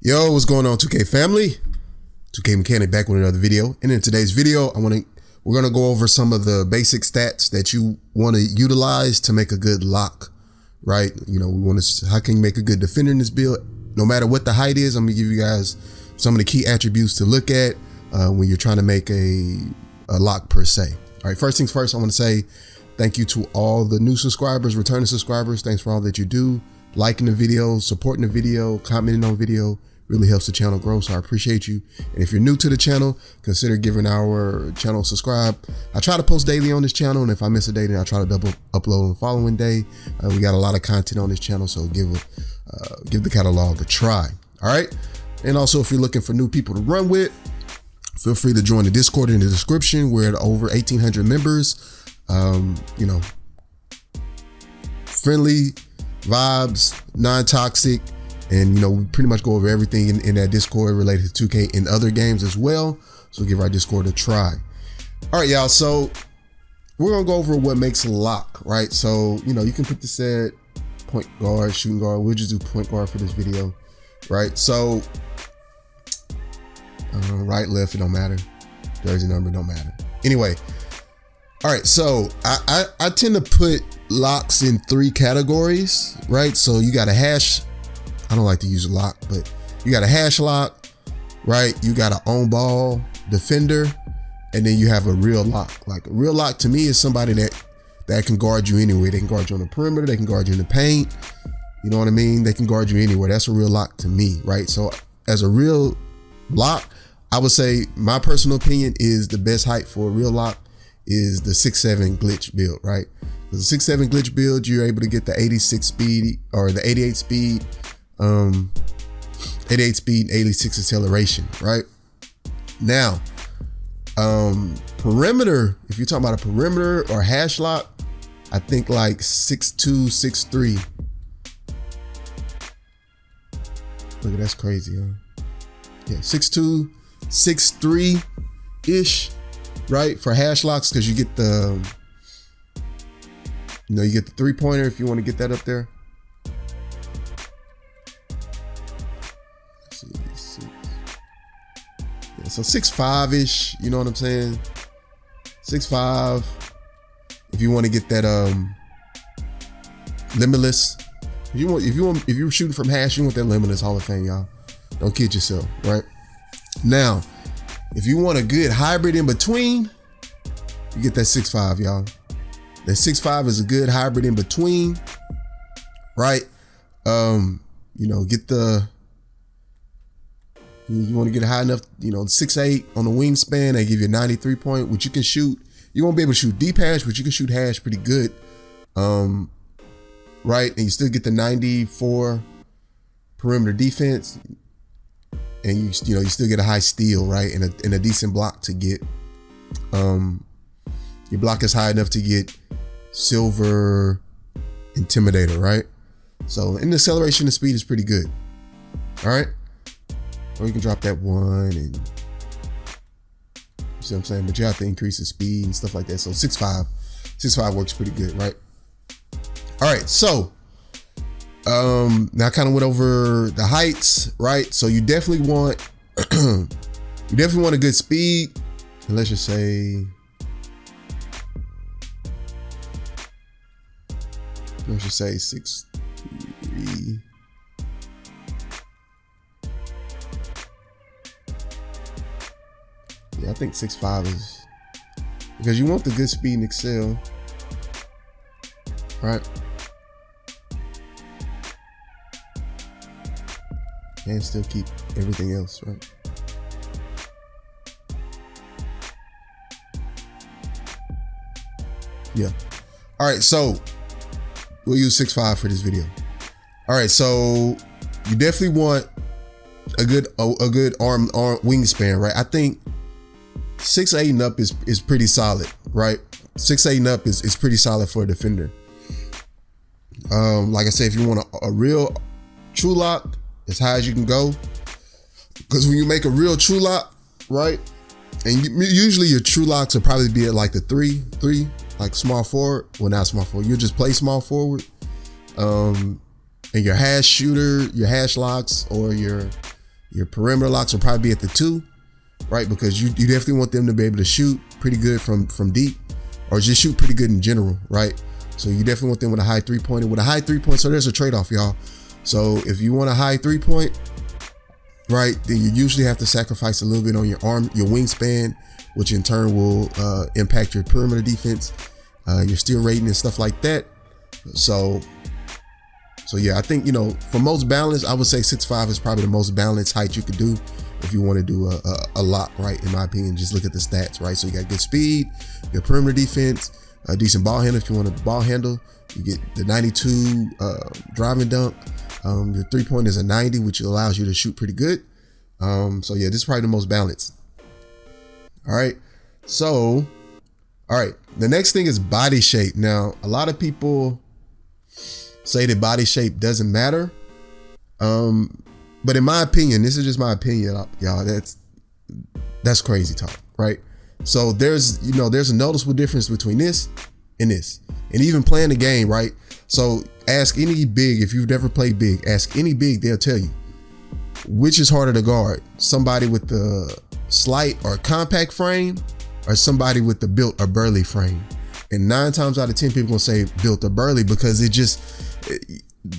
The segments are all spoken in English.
Yo, what's going on, 2K family? 2K Mechanic back with another video. And in today's video, we're gonna go over some of the basic stats that you want to utilize to make a good lock, right? You know, how can you make a good defender in this build? No matter what the height is, I'm gonna give you guys some of the key attributes to look at when you're trying to make a lock per se. All right, first things first, I want to say thank you to all the new subscribers, returning subscribers. Thanks for all that you do, liking the video, supporting the video, commenting on video. Really helps the channel grow, so I appreciate you. And if you're new to the channel, consider giving our channel a subscribe. I try to post daily on this channel, and if I miss a day, then I try to double upload on the following day. We got a lot of content on this channel, so give the catalog a try. All right. And also, if you're looking for new people to run with, feel free to join the Discord in the description. We're at over 1,800 members. You know, friendly vibes, non-toxic. And, you know, we pretty much go over everything in that Discord related to 2K and other games as well. So give our Discord a try. All right, y'all. So we're going to go over what makes a lock, right? So, you know, you can put this at point guard, shooting guard. We'll just do point guard for this video, right? So right, left, it don't matter. Jersey number, don't matter. Anyway. All right. So I tend to put locks in 3 categories, right? So you got a hash. I don't like to use a lock, but you got a hash lock, right? You got an on ball defender, and then you have a real lock. Like a real lock to me is somebody that can guard you anywhere. They can guard you on the perimeter. They can guard you in the paint. You know what I mean? They can guard you anywhere. That's a real lock to me, right? So as a real lock, I would say my personal opinion is the best height for a real lock is the 6'7" glitch build, right? Because the 6'7" glitch build, you're able to get the 86 speed or the 88 speed, 88 speed, 86 acceleration, right? Now, perimeter, if you're talking about a perimeter or hash lock, I think like 6'2", 6'3". Look at that's crazy, huh? Yeah, 6'2", 6'3" right? For hash locks, because you get the, you know, you get the 3-pointer if you want to get that up there. Yeah, so 6'5" you know what I'm saying? 6'5". If you want to get that limitless, if you're shooting from hash, you want that limitless Hall of Fame, y'all. Don't kid yourself, right? Now, if you want a good hybrid in between, you get that 6'5", y'all. That 6'5" is a good hybrid in between, right? You know, get the, you want to get high enough, you know, 6'8" on the wingspan. They give you a 93 point, which you can shoot. You won't be able to shoot deep hash, but you can shoot hash pretty good. Right. And you still get the 94 perimeter defense. And you still get a high steal, right? And a decent block to get. Your block is high enough to get silver intimidator, right? So, and the acceleration and speed is pretty good. All right. Or you can drop that 1 and, you see what I'm saying? But you have to increase the speed and stuff like that. So 6'5" works pretty good, right? All right, so now I kind of went over the heights, right? So you definitely want a good speed. And let's just say, let's just say 6'3". Yeah, I think 6'5" is, because you want the good speed and excel, right? And still keep everything else, right? Yeah. All right, so we'll use 6'5" for this video. All right, so you definitely want a good arm wingspan, right? I think 6'8" and up is pretty solid, right? 6'8" and up is pretty solid for a defender. Like I said, if you want a real true lock, as high as you can go, because when you make a real true lock, right, and usually your true locks will probably be at like the 3, like small forward. Well, not small forward. You just play small forward. And your hash shooter, your hash locks, or your Your perimeter locks will probably be at the 2, right? Because you definitely want them to be able to shoot pretty good from deep, or just shoot pretty good in general, right? So you definitely want them with a high 3-pointer. With a high 3-point, so there's a trade-off, y'all. So if you want a high 3-point, right, then you usually have to sacrifice a little bit on your your wingspan, which in turn will impact your perimeter defense, your steal rating and stuff like that. So yeah, I think, for most balanced, I would say 6'5" is probably the most balanced height you could do if you want to do a lock, right? In my opinion, just look at the stats, right? So you got good speed, your perimeter defense, a decent ball handle if you want to ball handle. You get the 92 driving dunk. Your 3-point is a 90, which allows you to shoot pretty good. So yeah, this is probably the most balanced. All right. So, all right. The next thing is body shape. Now, a lot of people say that body shape doesn't matter. But in my opinion, this is just my opinion, y'all, that's crazy talk, right? So there's a noticeable difference between this and this, and even playing the game, right? So ask any big, if you've never played big, ask any big, they'll tell you which is harder to guard, somebody with the slight or compact frame or somebody with the built or burly frame. And 9 times out of 10 people gonna say built or burly, because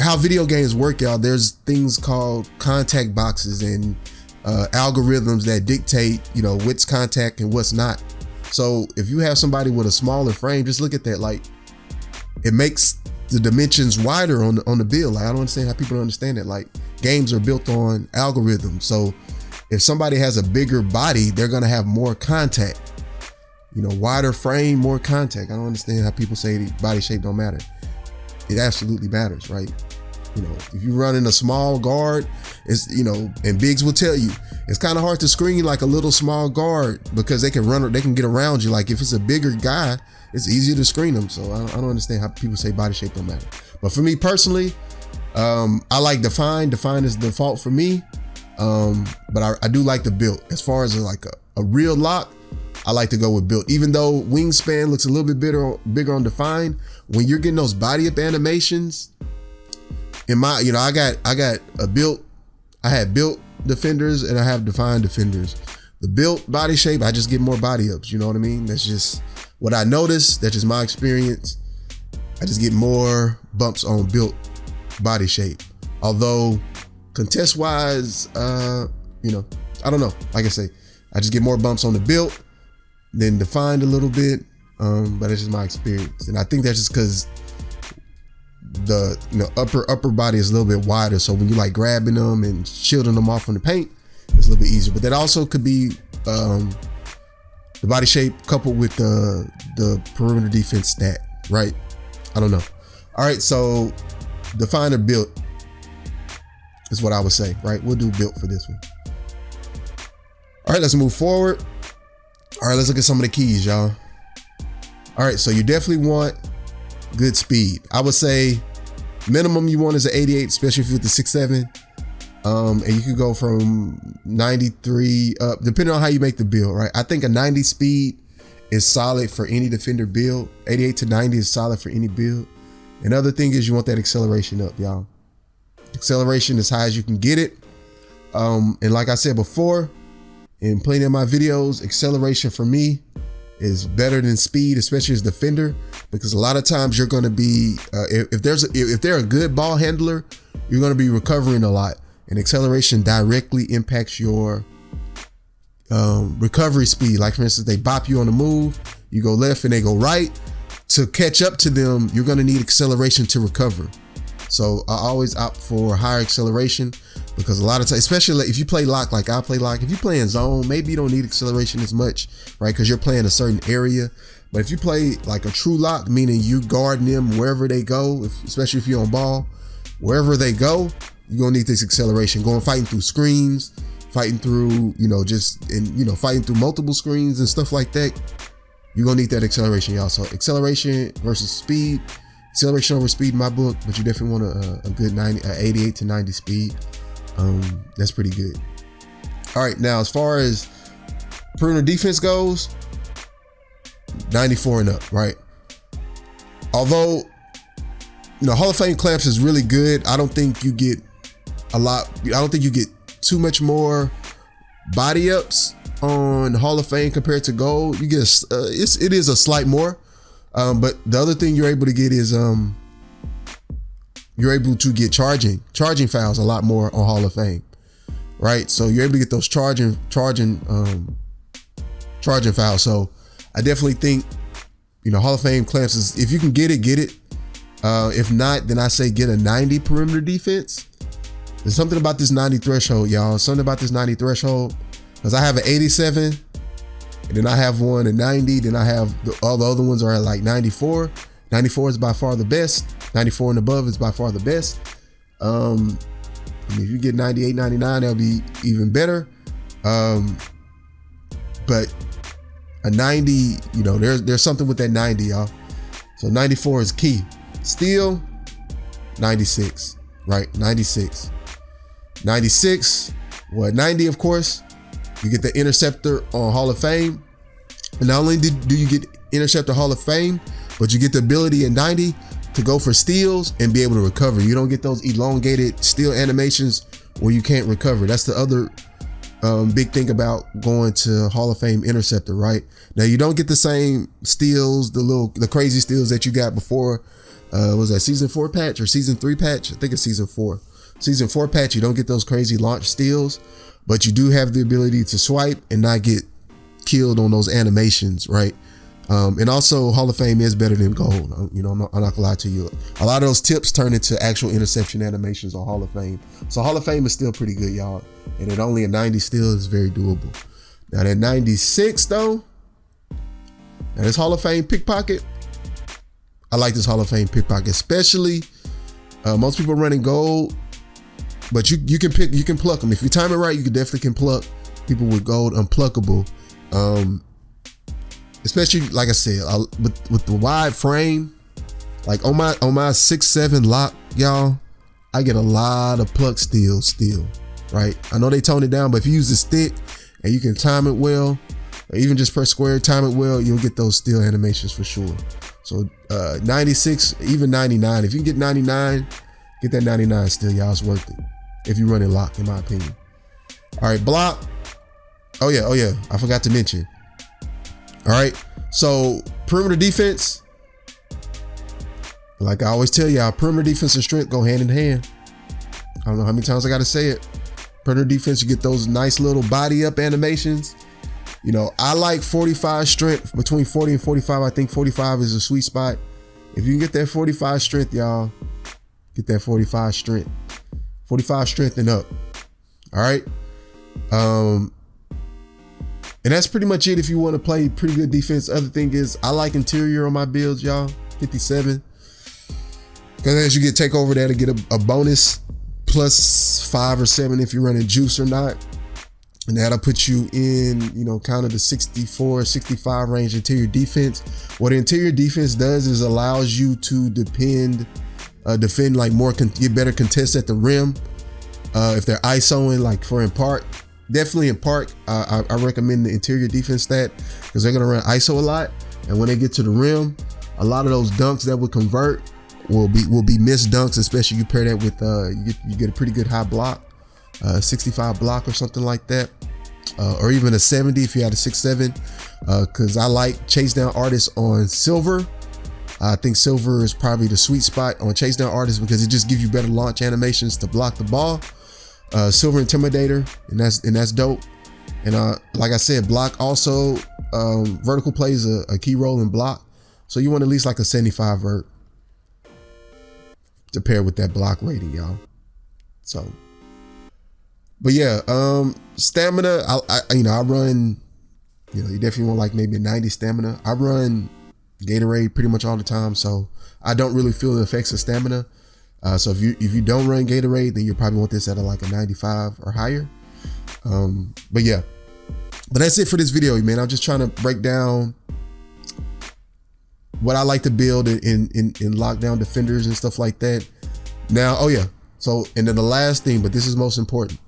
how video games work, y'all, there's things called contact boxes and algorithms that dictate, what's contact and what's not. So if you have somebody with a smaller frame, just look at that. Like, it makes the dimensions wider on the build. Like, I don't understand how people don't understand that. Like, games are built on algorithms. So if somebody has a bigger body, they're gonna have more contact. Wider frame, more contact. I don't understand how people say the body shape don't matter. It absolutely matters, right? If you're running a small guard, it's, and bigs will tell you, it's kind of hard to screen like a little small guard because they can get around you. Like, if it's a bigger guy, it's easier to screen them. So I don't understand how people say body shape don't matter. But for me personally, I like define. Define is the default for me. But I do like the built. As far as like a real lock, I like to go with built. Even though wingspan looks a little bit bigger on define, when you're getting those body up animations, I got a built, I had built defenders and I have defined defenders. The built body shape, I just get more body ups. You know what I mean? That's just what I noticed. That's just my experience. I just get more bumps on built body shape. Although contest wise, I don't know. Like I say, I just get more bumps on the built than defined a little bit. But it's just my experience. And I think that's just because the upper body is a little bit wider. So when you like grabbing them and shielding them off from the paint, it's a little bit easier. But that also could be the body shape coupled with the perimeter defense stat, right? I don't know. All right, so define or built is what I would say, right? We'll do built for this one. All right, let's move forward. All right, let's look at some of the keys, y'all. All right, so you definitely want good speed. I would say minimum you want is an 88, especially if you're with the 6'7". And you could go from 93 up, depending on how you make the build, right? I think a 90 speed is solid for any defender build. 88 to 90 is solid for any build. Another thing is you want that acceleration up, y'all. Acceleration as high as you can get it. And like I said before, in plenty of my videos, acceleration for me is better than speed, especially as defender, because a lot of times you're going to be, if they're a good ball handler, you're going to be recovering a lot. And acceleration directly impacts your recovery speed. Like, for instance, they bop you on the move, you go left and they go right. To catch up to them, you're going to need acceleration to recover. So I always opt for higher acceleration, because a lot of times, especially if you play lock like I play lock, if you play in zone, maybe you don't need acceleration as much, right? Because you're playing a certain area. But if you play like a true lock, meaning you guarding them wherever they go, especially if you're on ball, wherever they go, you're gonna need this acceleration. Fighting through screens, fighting through, fighting through multiple screens and stuff like that. You're gonna need that acceleration, y'all. So acceleration versus speed. Acceleration over speed in my book, but you definitely want a good 88 to 90 speed. That's pretty good. All right, now as far as perimeter defense goes, 94 and up, right? Although, Hall of Fame clamps is really good, I don't think you get too much more body ups on Hall of Fame compared to gold. You get it is a slight more, but the other thing you're able to get is you're able to get charging fouls a lot more on Hall of Fame, right? So you're able to get those charging fouls. So I definitely think, Hall of Fame clamps is, if you can get it, get it. If not, then I say get a 90 perimeter defense. There's something about this 90 threshold, y'all. Something about this 90 threshold, because I have an 87, and then I have one at 90. Then I have all the other ones are at like 94. 94 is by far the best. 94 and above is by far the best. If you get 98, 99, that'll be even better. But a 90, there's something with that 90, y'all. So 94 is key. Steal, 96, right? 96. 96, 90, of course. You get the interceptor on Hall of Fame. And not only do you get interceptor Hall of Fame, but you get the ability at 90 to go for steals and be able to recover. You don't get those elongated steal animations where you can't recover. That's the other big thing about going to Hall of Fame interceptor, right? Now you don't get the same steals, the crazy steals that you got before. Was that season 4 patch or season 3 patch? I think it's season 4. Season 4 patch, you don't get those crazy launch steals, but you do have the ability to swipe and not get killed on those animations, right? And also Hall of Fame is better than gold. I'm not gonna lie to you. A lot of those tips turn into actual interception animations on Hall of Fame. So Hall of Fame is still pretty good, y'all. And at only a 90 still is very doable. Now that 96 though, now this Hall of Fame pickpocket, I like this Hall of Fame pickpocket, especially most people running gold, but you can pluck them. If you time it right, you can pluck people with gold unpluckable. Especially like I said, with the wide frame, like on my 6'7" lock, y'all, I get a lot of pluck steals still, right? I know they toned it down, but if you use the stick and you can time it well, or even just press square, time it well, you'll get those steal animations for sure. So 96, even 99. If you can get 99, get that 99 still, y'all. It's worth it if you run it lock, in my opinion. All right, block. Oh yeah, I forgot to mention. All right, so perimeter defense, like I always tell y'all, perimeter defense and strength go hand in hand. I don't know how many times I got to say it. Perimeter defense, you get those nice little body up animations. I like 45 strength, between 40 and 45. I think 45 is a sweet spot. If you can get that 45 strength, y'all, get that 45 strength. 45 strength and up. All right. And that's pretty much it if you want to play pretty good defense. Other thing is, I like interior on my builds, y'all. 57. Because as you get takeover, that'll get a bonus plus 5 or 7 if you're running juice or not. And that'll put you in, kind of the 64, 65 range interior defense. What interior defense does is allows you to defend like more, get better contests at the rim. If they're ISOing, like for in park, definitely in park, I recommend the interior defense stat because they're gonna run ISO a lot. And when they get to the rim, a lot of those dunks that would convert will be missed dunks, especially you pair that with you get a pretty good high block. 65 block or something like that, or even a 70 if you had a 6'7", because I like chase down artists on silver. I think silver is probably the sweet spot on chase down artists because it just gives you better launch animations to block the ball. Silver intimidator, and that's dope. And like I said, block also, vertical plays a key role in block, so you want at least like a 75 vert to pair with that block rating, y'all. So. But yeah, stamina, I run, you definitely want like maybe a 90 stamina. I run Gatorade pretty much all the time, so I don't really feel the effects of stamina. So if you don't run Gatorade, then you probably want this at like a 95 or higher. But yeah, but that's it for this video, man. I'm just trying to break down what I like to build in lockdown defenders and stuff like that. Now, oh yeah, so and then the last thing, but this is most important,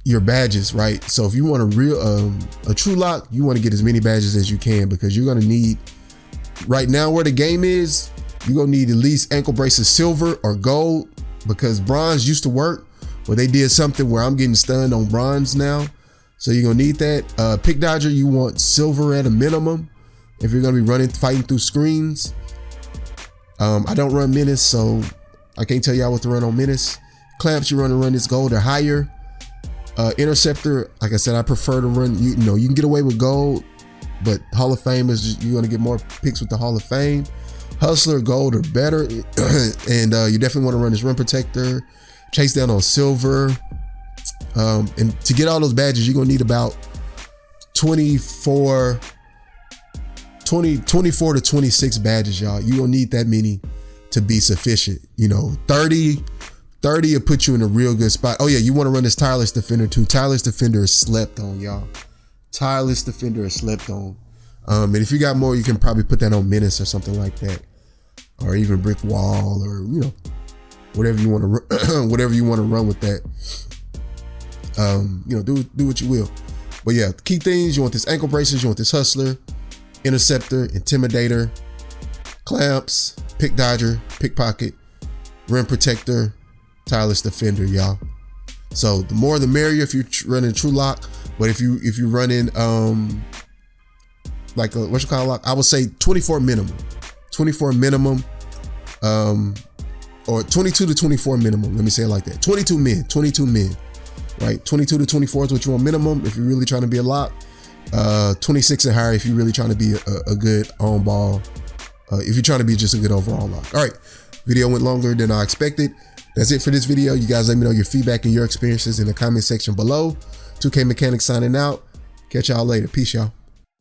your badges, right? So if you want a true lock, you want to get as many badges as you can because you're going to need, right now where the game is, you're going to need at least ankle braces silver or gold because bronze used to work, But they did something where I'm getting stunned on bronze now. So you're gonna need that. Pick dodger, you want silver at a minimum if you're gonna be fighting through screens. I don't run menace, so I can't tell y'all what to run on menace. Clamps, you run this gold or higher. Interceptor, like I said, I prefer to run, you know, you can get away with gold, but Hall of Fame is just, you're gonna get more picks with the Hall of Fame. Hustler, gold or better. And you definitely wanna run this rim protector. Chase down on silver. And to get all those badges, you're gonna need about 24 to 26 badges, y'all. You don't need that many to be sufficient. You know, 30 will put you in a real good spot. Oh yeah, you want to run this Tireless Defender too. Tireless Defender is slept on, y'all. Tireless Defender is slept on. And if you got more, you can probably put that on Menace or something like that, or even Brick Wall, or you know, whatever you want to whatever you want to run with that. You know, do what you will. But yeah, the key things: you want this ankle braces, you want this Hustler, Interceptor, Intimidator, Clamps, Pick Dodger, Pickpocket, Rim Protector, Tireless Defender, y'all. So the more the merrier if you're running True Lock. But if you're running like a what's called lock, I would say 24 minimum. 24 minimum. Or 22 to 24 minimum. Let me say it like that. 22 men. Right? 22 to 24 is what you want minimum if you're really trying to be a lock. 26 and higher if you're really trying to be a good on ball. If you're trying to be just a good overall lock. All right, video went longer than I expected. That's it for this video. You guys let me know your feedback and your experiences in the comment section below. 2K Mechanics signing out. Catch y'all later. Peace, y'all.